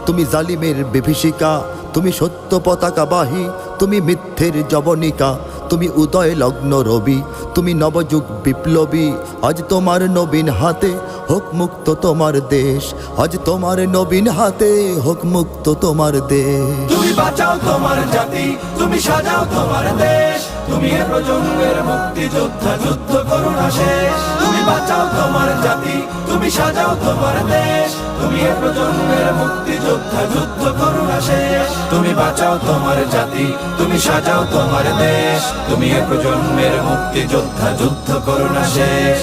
তুমি জালিমের বিভীষিকা, তুমি সত্য পতাকাবাহী, তুমি মিথ্যের জবনিকা, তুমি উদয় লগ্ন রবি, তুমি নবযুগ বিপ্লবী। আজ তোমার নবীন হাতে হোক মুক্ত তোমার দেশ, আজ তোমার নবীন হাতে হোক মুক্ত তোমার দেশ। তুমি বাঁচাও তোমার জাতি, তুমি সাজাও তোমার দেশ, তুমি এ প্রজন্মের মুক্তি যোদ্ধা, যুদ্ধ করো না শেষ। তুমি বাঁচাও তোমার জাতি, তুমি সাজাও তোমার দেশ, তুমি এ প্রজন্মের মুক্তি যোদ্ধা, যুদ্ধ করো না শেষ। তুমি বাঁচাও তোমার জাতি, তুমি সাজাও তোমার দেশ, তুমি এ প্রজন্মের মুক্তি যোদ্ধা, যুদ্ধ করো না শেষ।